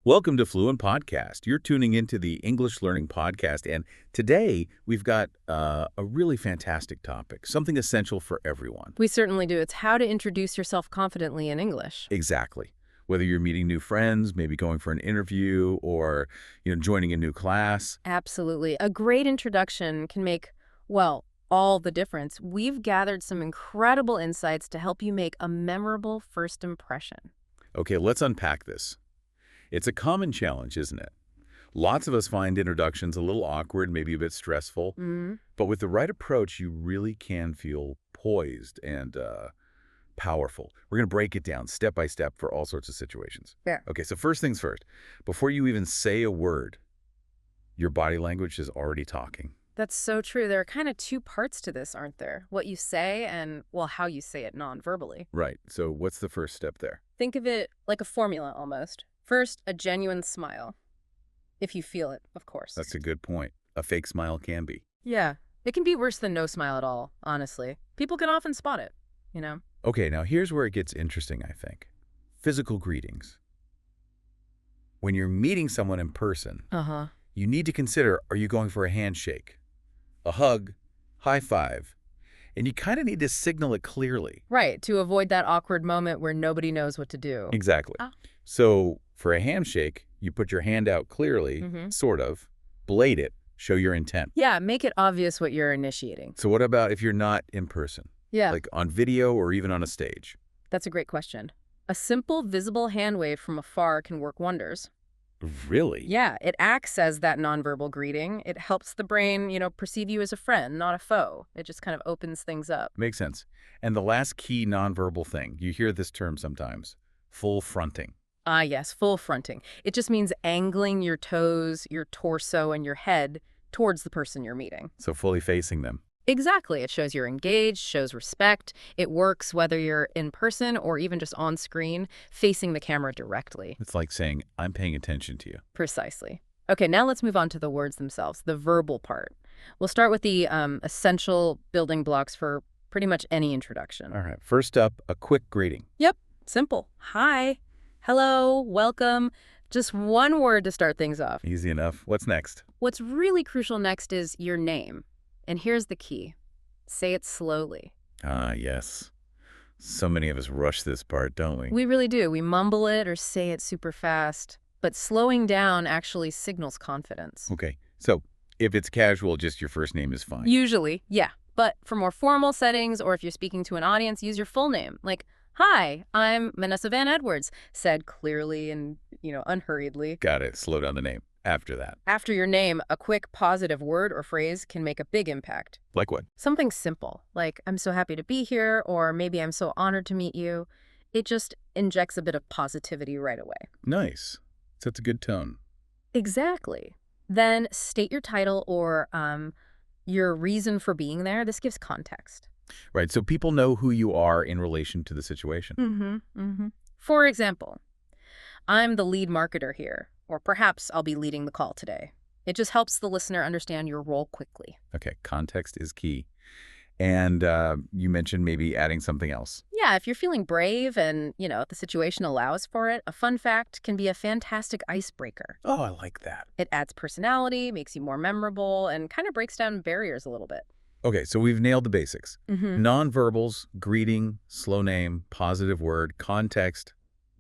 Welcome to Fluent Podcast. You're tuning into the English Learning Podcast, and today we've got a really fantastic topic, something essential for everyone. We certainly do. It's how to introduce yourself confidently in English. Exactly. Whether you're meeting new friends, maybe going for an interview, or joining a new class. Absolutely. A great introduction can make, well, all the difference. We've gathered some incredible insights to help you make a memorable first impression. Okay, let's unpack this. It's a common challenge, isn't it? Lots of us find introductions a little awkward, maybe a bit stressful. But with the right approach, you really can feel poised and powerful. We're going to break it down step by step for all sorts of situations. Yeah. Okay, so first things first. Before you even say a word, your body language is already talking. That's so true. There are kind of two parts to this, aren't there? What you say and, well, how you say it non-verbally. Right. So what's the first step there? Think of it like a formula almost. First, a genuine smile. If you feel it, of course. That's a good point. A fake smile can be. Yeah. It can be worse than no smile at all, honestly. People can often spot it, you know? Okay, now here's where it gets interesting, I think. Physical greetings. When you're meeting someone in person, you need to consider, are you going for a handshake, a hug, high five? And you kind of need to signal it clearly. Right, to avoid that awkward moment where nobody knows what to do. Exactly. So for a handshake, you put your hand out clearly, sort of, blade it, show your intent. Yeah, make it obvious what you're initiating. So what about if you're not in person? Yeah. Like on video or even on a stage? That's a great question. A simple, visible hand wave from afar can work wonders. Really? Yeah, it acts as that nonverbal greeting. It helps the brain, perceive you as a friend, not a foe. It just kind of opens things up. Makes sense. And the last key nonverbal thing, you hear this term sometimes, full fronting. Ah, yes, full fronting. It just means angling your toes, your torso, and your head towards the person you're meeting. So fully facing them. Exactly. It shows you're engaged, shows respect. It works whether you're in person or even just on screen, facing the camera directly. It's like saying, I'm paying attention to you. Precisely. Okay, now let's move on to the words themselves, the verbal part. We'll start with the essential building blocks for pretty much any introduction. All right. First up, a quick greeting. Yep. Simple. Hi. Hello. Welcome. Just one word to start things off. Easy enough. What's next? What's really crucial next is your name. And here's the key. Say it slowly. Ah, yes. So many of us rush this part, don't we? We really do. We mumble it or say it super fast. But slowing down actually signals confidence. Okay. So if it's casual, just your first name is fine. Usually, yeah. But for more formal settings or if you're speaking to an audience, use your full name. Like, hi, I'm Vanessa Van Edwards, said clearly and, unhurriedly. Got it. Slow down the name after that. After your name, a quick positive word or phrase can make a big impact. Like what? Something simple, like, I'm so happy to be here, or maybe I'm so honored to meet you. It just injects a bit of positivity right away. Nice. Sets a good tone. Exactly. Then state your title or your reason for being there. This gives context. Right. So people know who you are in relation to the situation. For example, I'm the lead marketer here, or perhaps I'll be leading the call today. It just helps the listener understand your role quickly. Okay. Context is key. And you mentioned maybe adding something else. Yeah, if you're feeling brave and, the situation allows for it, a fun fact can be a fantastic icebreaker. Oh, I like that. It adds personality, makes you more memorable, and kind of breaks down barriers a little bit. Okay, so we've nailed the basics. Nonverbals, greeting, slow name, positive word, context,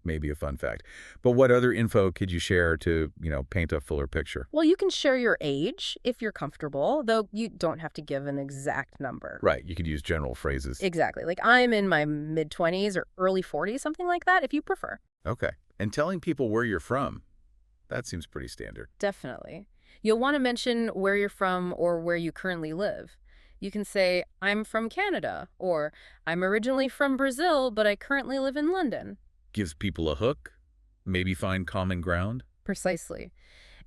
maybe a fun fact. But what other info could you share to, paint a fuller picture? Well, you can share your age if you're comfortable, though you don't have to give an exact number. Right, you could use general phrases. Exactly. Like I'm in my mid-20s or early 40s, something like that, if you prefer. Okay. And telling people where you're from, that seems pretty standard. Definitely. You'll want to mention where you're from or where you currently live. You can say, I'm from Canada, or I'm originally from Brazil, but I currently live in London. Gives people a hook, maybe find common ground. Precisely.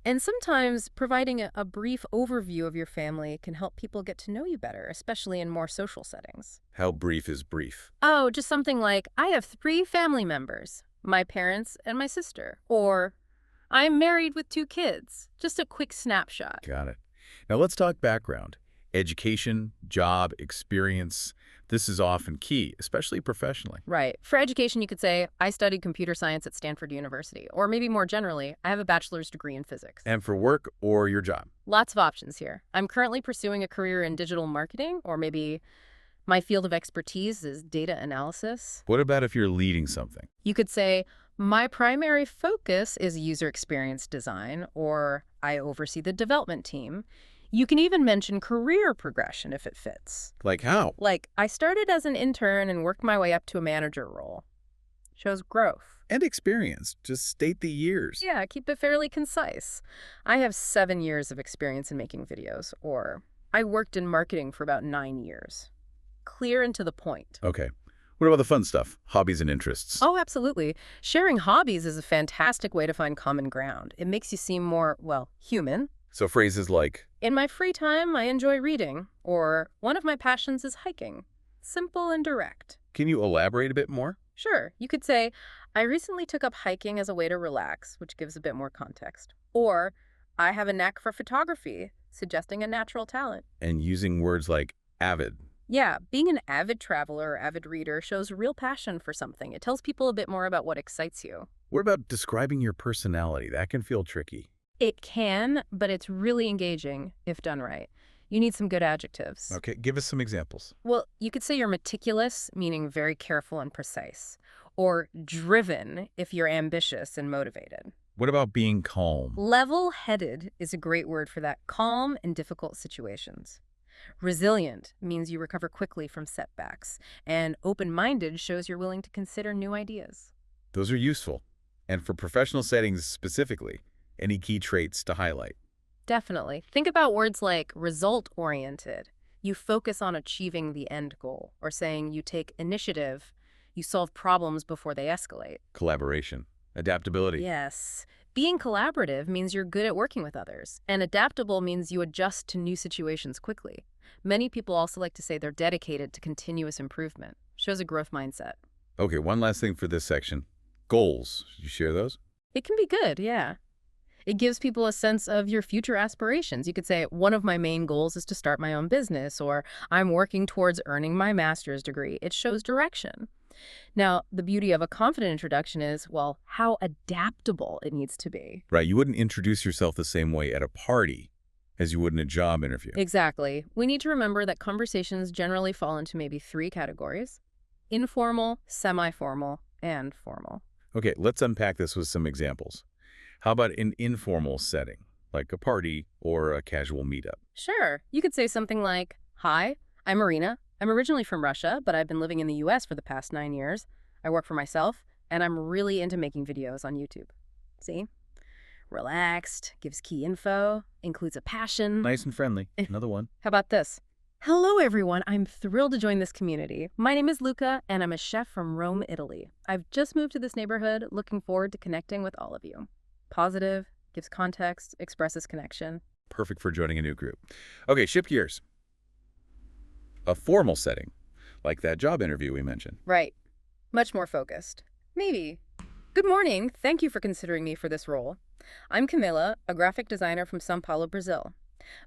And sometimes providing a brief overview of your family can help people get to know you better, especially in more social settings. How brief is brief? Oh, just something like, I have 3 family members, my parents and my sister. Or, I'm married with 2 kids. Just a quick snapshot. Got it. Now let's talk background. Education, job, experience. This is often key, especially professionally. Right. For education, you could say, I studied computer science at Stanford University. Or maybe more generally, I have a bachelor's degree in physics. And for work or your job. Lots of options here. I'm currently pursuing a career in digital marketing, or maybe my field of expertise is data analysis. What about if you're leading something? You could say, my primary focus is user experience design, or I oversee the development team. You can even mention career progression if it fits. Like how? Like, I started as an intern and worked my way up to a manager role. Shows growth. And experience. Just state the years. Yeah, keep it fairly concise. I have 7 years of experience in making videos, or I worked in marketing for about 9 years. Clear and to the point. Okay. What about the fun stuff? Hobbies and interests. Oh, absolutely. Sharing hobbies is a fantastic way to find common ground. It makes you seem more, well, human. So phrases like, In my free time, I enjoy reading, or one of my passions is hiking. Simple and direct. can you elaborate a bit more? Sure, you could say, I recently took up hiking as a way to relax, which gives a bit more context. Or, I have a knack for photography, suggesting a natural talent. And using words like avid. Yeah, being an avid traveler or avid reader shows real passion for something. It tells people a bit more about what excites you. What about describing your personality? That can feel tricky. It can, but it's really engaging if done right. You need some good adjectives. Okay, give us some examples. Well, you could say you're meticulous, meaning very careful and precise. Or driven, if you're ambitious and motivated. What about being calm? Level-headed is a great word for that, calm in difficult situations. Resilient means you recover quickly from setbacks. And open-minded shows you're willing to consider new ideas. Those are useful. And for professional settings specifically, any key traits to highlight? Definitely. Think about words like result-oriented. You focus on achieving the end goal. Or saying you take initiative. You solve problems before they escalate. Collaboration. Adaptability. Yes. Being collaborative means you're good at working with others. And adaptable means you adjust to new situations quickly. Many people also like to say they're dedicated to continuous improvement. Shows a growth mindset. Okay, one last thing for this section. Goals. You share those? It can be good, yeah. It gives people a sense of your future aspirations. You could say, one of my main goals is to start my own business, or I'm working towards earning my master's degree. It shows direction. Now, the beauty of a confident introduction is, well, how adaptable it needs to be. Right, you wouldn't introduce yourself the same way at a party as you would in a job interview. Exactly. We need to remember that conversations generally fall into maybe 3 categories: informal, semi-formal, and formal. Okay, let's unpack this with some examples. How about an informal setting, like a party or a casual meetup? Sure. You could say something like, Hi, I'm Marina. I'm originally from Russia, but I've been living in the US for the past 9 years. I work for myself, and I'm really into making videos on YouTube. See? Relaxed, gives key info, includes a passion. Nice and friendly. Another one. How about this? Hello, everyone. I'm thrilled to join this community. My name is Luca, and I'm a chef from Rome, Italy. I've just moved to this neighborhood, looking forward to connecting with all of you. Positive, gives context, expresses connection. Perfect for joining a new group. Okay, shift gears. A formal setting, like that job interview we mentioned. Right. Much more focused. Maybe. Good morning. Thank you for considering me for this role. I'm Camila, a graphic designer from São Paulo, Brazil.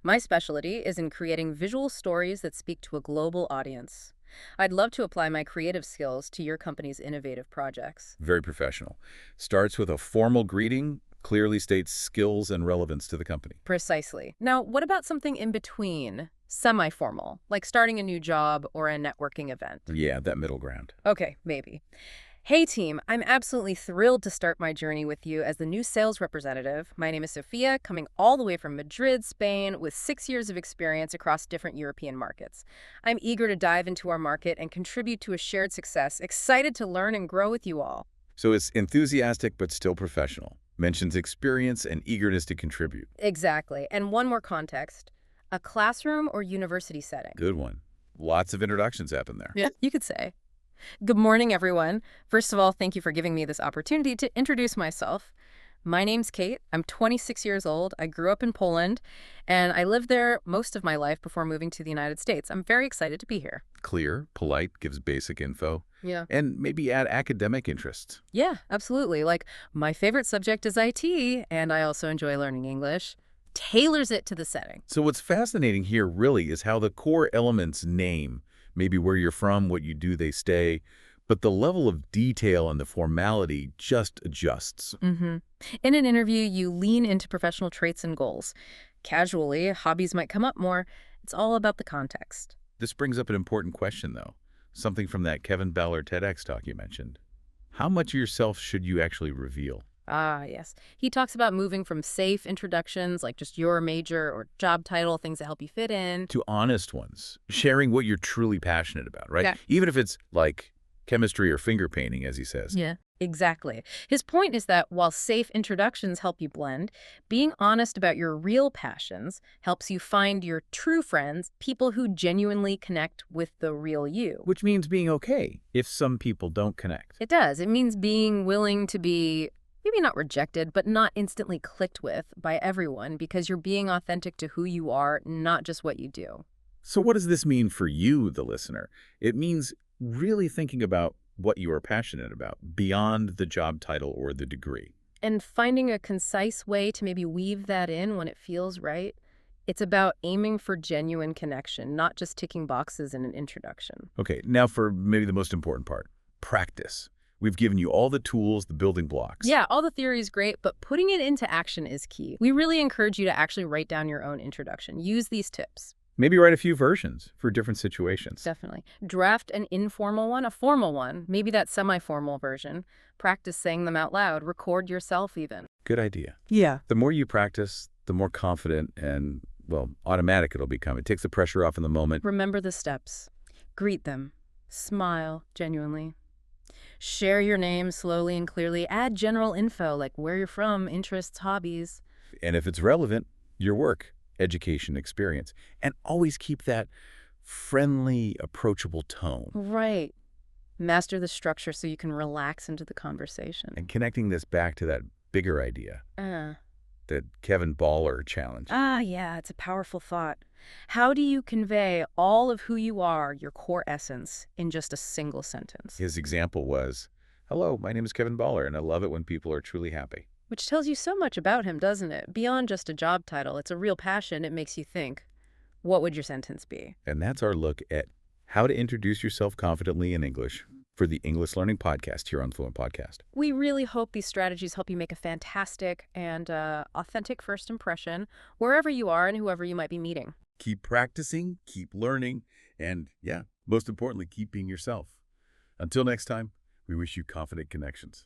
My specialty is in creating visual stories that speak to a global audience. I'd love to apply my creative skills to your company's innovative projects. Very professional. Starts with a formal greeting, clearly states skills and relevance to the company. Precisely. Now, what about something in between? Semi-formal, like starting a new job or a networking event. Yeah, that middle ground. Okay, maybe. Hey team, I'm absolutely thrilled to start my journey with you as the new sales representative. My name is Sophia, coming all the way from Madrid, Spain, with 6 years of experience across different European markets. I'm eager to dive into our market and contribute to a shared success, excited to learn and grow with you all. So it's enthusiastic but still professional. Mentions experience and eagerness to contribute. Exactly. And one more context. A classroom or university setting. Good one. Lots of introductions happen there. Yeah, you could say. Good morning, everyone. First of all, thank you for giving me this opportunity to introduce myself. My name's Kate. I'm 26 years old. I grew up in Poland, and I lived there most of my life before moving to the United States. I'm very excited to be here. Clear, polite, gives basic info. Yeah. And maybe add academic interests. Yeah, absolutely. Like, my favorite subject is IT, and I also enjoy learning English. Tailors it to the setting. So what's fascinating here really is how the core elements name, maybe where you're from, what you do, they stay. But the level of detail and the formality just adjusts. Mm-hmm. In an interview, you lean into professional traits and goals. Casually, hobbies might come up more. It's all about the context. This brings up an important question, though. Something from that Kevin Ballard TEDx talk you mentioned. How much of yourself should you actually reveal? Ah, yes. He talks about moving from safe introductions, like just your major or job title, things that help you fit in. To honest ones, sharing what you're truly passionate about, right? Yeah. Even if it's like chemistry or finger painting, as he says. Yeah. Exactly. His point is that while safe introductions help you blend, being honest about your real passions helps you find your true friends, people who genuinely connect with the real you. Which means being okay if some people don't connect. It does. It means being willing to be maybe not rejected, but not instantly clicked with by everyone because you're being authentic to who you are, not just what you do. So what does this mean for you, the listener? It means really thinking about what you are passionate about beyond the job title or the degree. And finding a concise way to maybe weave that in when it feels right. It's about aiming for genuine connection, not just ticking boxes in an introduction. Okay, now for maybe the most important part, practice. We've given you all the tools, the building blocks. Yeah, all the theory is great, but putting it into action is key. We really encourage you to actually write down your own introduction. Use these tips. Maybe write a few versions for different situations. Definitely. Draft an informal one, a formal one, maybe that semi-formal version. Practice saying them out loud. Record yourself even. Good idea. Yeah. The more you practice, the more confident and, well, automatic it'll become. It takes the pressure off in the moment. Remember the steps. Greet them. Smile genuinely. Share your name slowly and clearly. Add general info like where you're from, interests, hobbies. And if it's relevant, your work, education, experience. And always keep that friendly, approachable tone. Right. Master the structure so you can relax into the conversation. And connecting this back to that bigger idea, the Kevin Ballard challenge. Yeah, it's a powerful thought. How do you convey all of who you are, your core essence, in just a single sentence? His example was, "Hello, my name is Kevin Ballard, and I love it when people are truly happy." Which tells you so much about him, doesn't it? Beyond just a job title, it's a real passion. It makes you think, what would your sentence be? And that's our look at how to introduce yourself confidently in English for the English Learning Podcast here on Fluent Podcast. We really hope these strategies help you make a fantastic and authentic first impression wherever you are and whoever you might be meeting. Keep practicing, keep learning, and yeah, most importantly, keep being yourself. Until next time, we wish you confident connections.